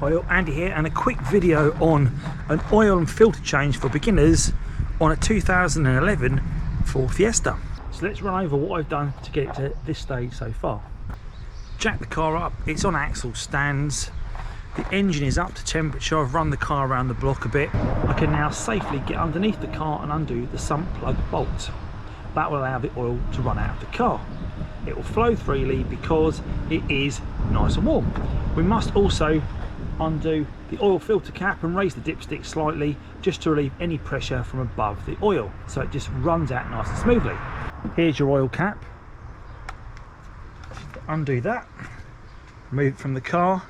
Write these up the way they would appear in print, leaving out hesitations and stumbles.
Oil, Andy here, and a quick video on an oil and filter change for beginners on a 2011 Ford Fiesta. So let's run over what I've done to get it to this stage so far. Jack the car up, it's on axle stands, the engine is up to temperature. I've run the car around the block a bit. I can now safely get underneath the car and undo the sump plug bolt. That will allow the oil to run out of the car. It will flow freely because it is nice and warm. We must also undo the oil filter cap and raise the dipstick slightly just to relieve any pressure from above the oil, so it just runs out nice and smoothly. Here's your oil cap. Undo that, remove it from the car.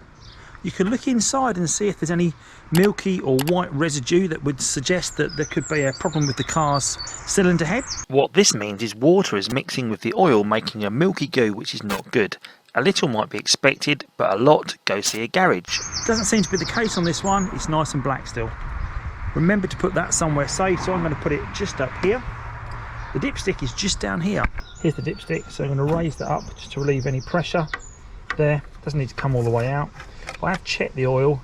You can look inside and see if there's any milky or white residue that would suggest that there could be a problem with the car's cylinder head. What this means is water is mixing with the oil, making a milky goo, which is not good. A little might be expected, but a lot, go see a garage. Doesn't seem to be the case on this one. It's nice and black still. Remember to put that somewhere safe, so I'm going to put it just up here. The dipstick is just down here. Here's the dipstick, so I'm going to raise that up just to relieve any pressure. There, doesn't need to come all the way out. I have checked the oil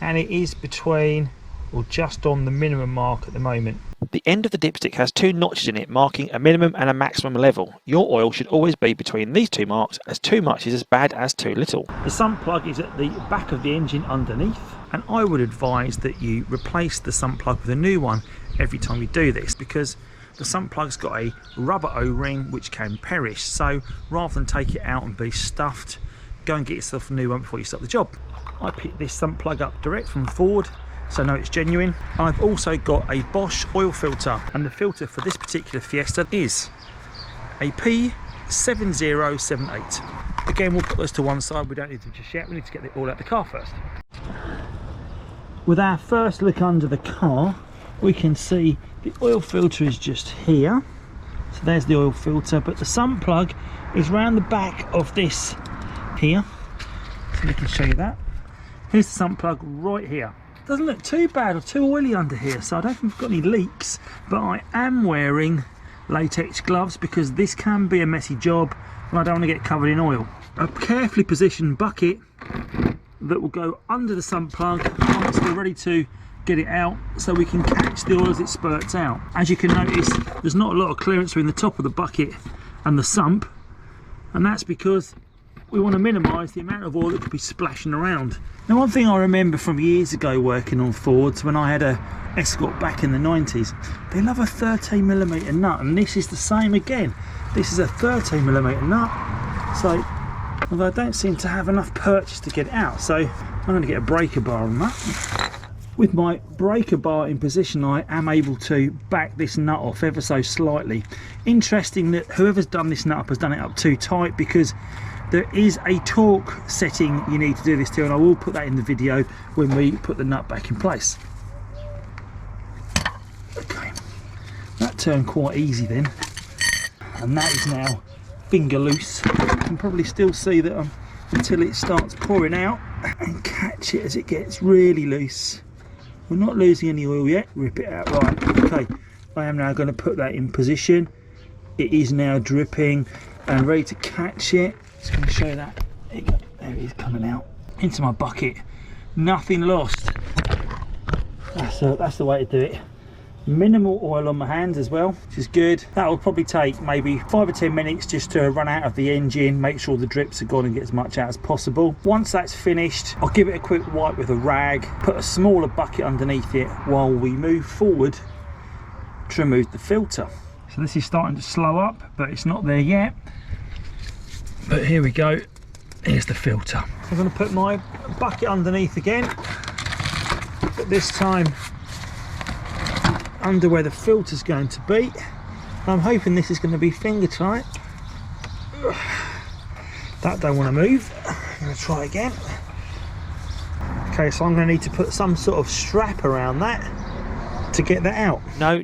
and it is between or just on the minimum mark at the moment. The end of the dipstick has two notches in it marking a minimum and a maximum level. Your oil should always be between these two marks, as too much is as bad as too little. The sump plug is at the back of the engine underneath, and I would advise that you replace the sump plug with a new one every time you do this, because the sump plug's got a rubber O-ring which can perish. So rather than take it out and be stuffed, go and get yourself a new one before you start the job. I picked this sump plug up direct from Ford, so I know it's genuine. I've also got a Bosch oil filter, and the filter for this particular Fiesta is a P7078. Again, we'll put those to one side, we don't need them just yet, we need to get it all out the car first. With our first look under the car, we can see the oil filter is just here. So there's the oil filter, but the sump plug is round the back of this here, so we can show you that. Here's the sump plug right here. Doesn't look too bad or too oily under here, so I don't think we've got any leaks, but I am wearing latex gloves because this can be a messy job and I don't want to get covered in oil. A carefully positioned bucket that will go under the sump plug once we're ready to get it out, so we can catch the oil as it spurts out. As you can notice, there's not a lot of clearance between the top of the bucket and the sump, and that's because we want to minimise the amount of oil that could be splashing around. Now, one thing I remember from years ago working on Fords, when I had a Escort back in the 90s, they love a 13mm nut, and this is the same again. This is a 13mm nut, so although I don't seem to have enough purchase to get it out, so I'm going to get a breaker bar on that. With my breaker bar in position, I am able to back this nut off ever so slightly. Interesting that whoever's done this nut up has done it up too tight, because there is a torque setting you need to do this to, and I will put that in the video when we put the nut back in place. Okay, that turned quite easy then, and that is now finger loose. You can probably still see that until it starts pouring out, and catch it as it gets really loose. We're not losing any oil yet. Rip it out. Right, okay, I am now going to put that in position. It is now dripping and ready to catch it. Just going to show that. There it is, coming out into my bucket. Nothing lost. That's the way to do it. Minimal oil on my hands as well, which is good. That will probably take maybe 5 or 10 minutes just to run out of the engine, make sure the drips are gone and get as much out as possible. Once that's finished, I'll give it a quick wipe with a rag, put a smaller bucket underneath it while we move forward to remove the filter. So this is starting to slow up, but it's not there yet. But here we go, here's the filter. I'm going to put my bucket underneath again, but this time under where the filter's going to be. I'm hoping this is going to be finger tight. That don't want to move. I'm going to try again. Okay, so I'm going to need to put some sort of strap around that to get that out. No,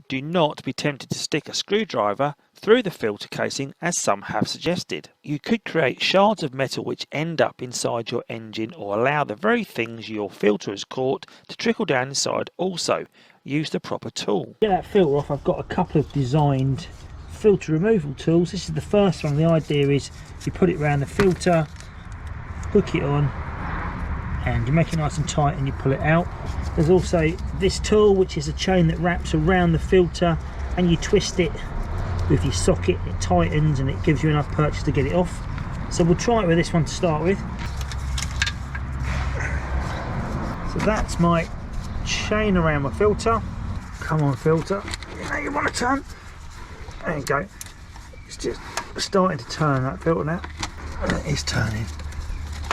do not be tempted to stick a screwdriver through the filter casing, as some have suggested. You could create shards of metal which end up inside your engine, or allow the very things your filter has caught to trickle down inside also. Use the proper tool. Get that filter off, I've got a couple of designed filter removal tools. This is the first one. The idea is you put it around the filter, hook it on, and you make it nice and tight and you pull it out. There's also this tool, which is a chain that wraps around the filter, and you twist it with your socket, it tightens and it gives you enough purchase to get it off. So we'll try it with this one to start with. So that's my chain around my filter. Come on, filter, you know you want to turn. There you go. It's just starting to turn, that filter now. And it is turning.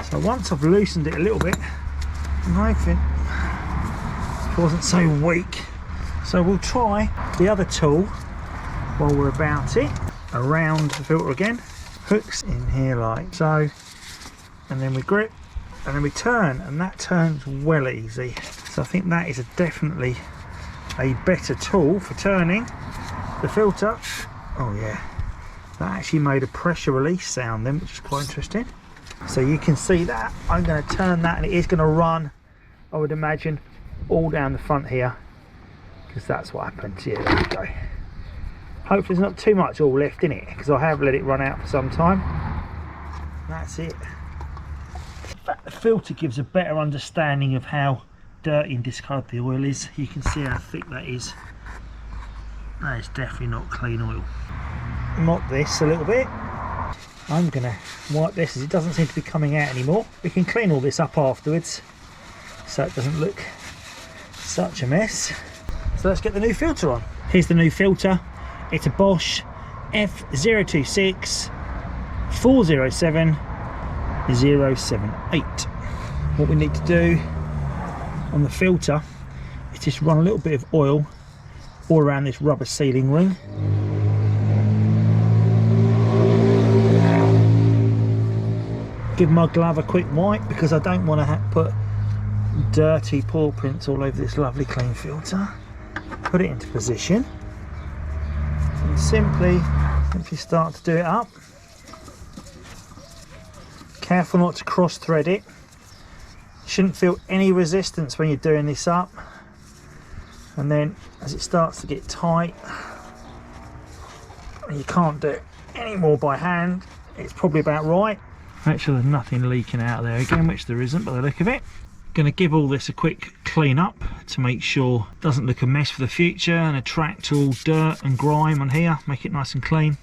So once I've loosened it a little bit, I'm hoping it wasn't so weak. So we'll try the other tool while we're about it. Around the filter again, hooks in here like so, and then we grip and then we turn, and that turns well easy. So I think that is definitely a better tool for turning the filter. Oh yeah, that actually made a pressure release sound then, which is quite interesting. So you can see that I'm going to turn that, and it is going to run, I would imagine, all down the front here, because that's what happens. Yeah, there we go. Hopefully there's not too much oil left in it, because I have let it run out for some time. That's it. In fact, the filter gives a better understanding of how dirty and discoloured the oil is. You can see how thick that is. That is definitely not clean oil. Mop this a little bit. I'm going to wipe this as it doesn't seem to be coming out anymore. We can clean all this up afterwards so it doesn't look such a mess. So let's get the new filter on. Here's the new filter. It's a Bosch F026 407 078. What we need to do on the filter is just run a little bit of oil all around this rubber sealing ring. Give my glove a quick wipe, because I don't want to put dirty paw prints all over this lovely clean filter. Put it into position and simply, if you start to do it up, careful not to cross thread it. Shouldn't feel any resistance when you're doing this up, and then as it starts to get tight and you can't do it any more by hand, it's probably about right. Make sure there's nothing leaking out there again, which there isn't by the look of it. Going to give all this a quick clean up to make sure it doesn't look a mess for the future and attract all dirt and grime on here. Make it nice and clean.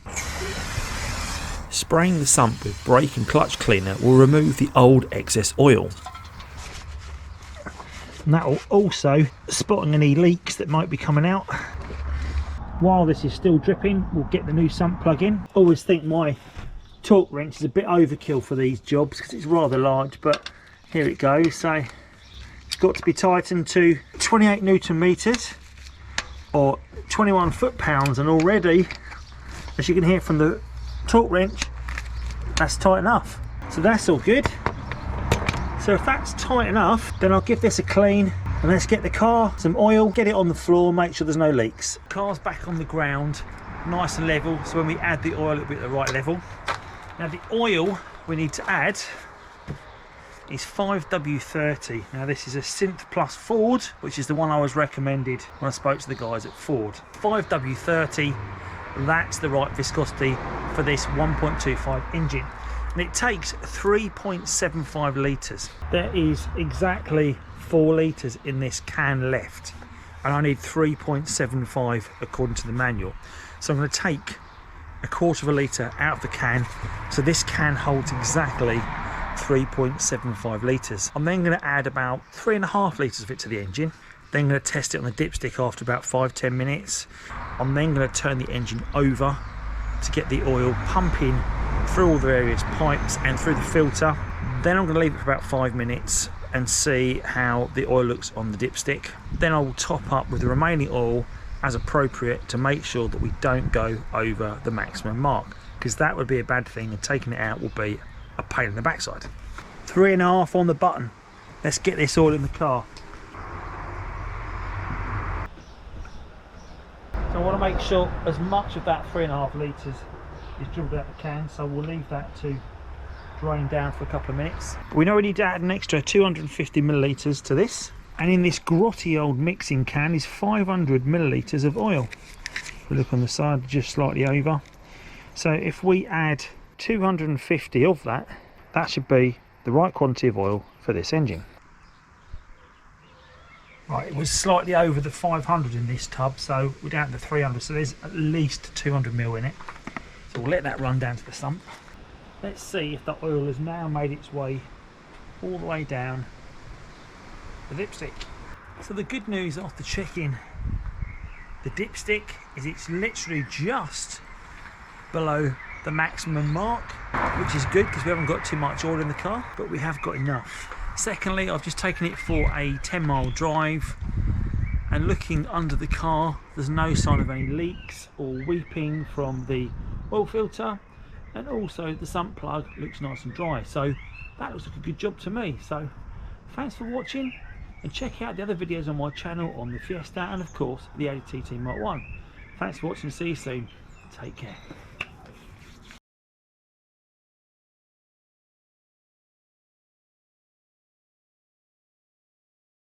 Spraying the sump with brake and clutch cleaner will remove the old excess oil. And that will also spotting any leaks that might be coming out. While this is still dripping, we'll get the new sump plug in. Always think my torque wrench is a bit overkill for these jobs because it's rather large, but here it goes. So it's got to be tightened to 28 Newton meters or 21 foot-pounds, and already, as you can hear from the torque wrench, that's tight enough. So that's all good. So if that's tight enough, then I'll give this a clean, and let's get the car some oil, get it on the floor, make sure there's no leaks. Car's back on the ground, nice and level, so when we add the oil it'll be at the right level. Now the oil we need to add is 5W30. Now this is a Synth Plus Ford, which is the one I was recommended when I spoke to the guys at Ford. 5W30, that's the right viscosity for this 1.25 engine. And it takes 3.75 litres. There is exactly 4 litres in this can left, and I need 3.75 according to the manual. So I'm going to take a quarter of a litre out of the can, so this can holds exactly 3.75 litres. I'm then going to add about 3.5 litres of it to the engine. Then I'm going to test it on the dipstick after about 5-10 minutes. I'm then going to turn the engine over to get the oil pumping through all the various pipes and through the filter. Then I'm going to leave it for about 5 minutes and see how the oil looks on the dipstick. Then I will top up with the remaining oil as appropriate to make sure that we don't go over the maximum mark, because that would be a bad thing and taking it out will be a pain in the backside. 3.5 on the button. Let's get this oil in the car. So I want to make sure as much of that 3.5 litres is dribbled out the can, so we'll leave that to drain down for a couple of minutes. We know we need to add an extra 250 millilitres to this, and in this grotty old mixing can is 500 millilitres of oil. If we look on the side, just slightly over. So if we add 250 of that, that should be the right quantity of oil for this engine. Right, it was slightly over the 500 in this tub, so we're down to the 300, so there's at least 200 ml in it. So we'll let that run down to the sump. Let's see if the oil has now made its way all the way down the dipstick. So the good news after checking the dipstick is it's literally just below the maximum mark, which is good because we haven't got too much oil in the car, but we have got enough. Secondly, I've just taken it for a 10-mile drive, and looking under the car, there's no sign of any leaks or weeping from the oil filter, and also the sump plug looks nice and dry, so that looks like a good job to me. So thanks for watching, and check out the other videos on my channel on the Fiesta and of course the Audi TT Mark 1. Thanks for watching, see you soon, take care.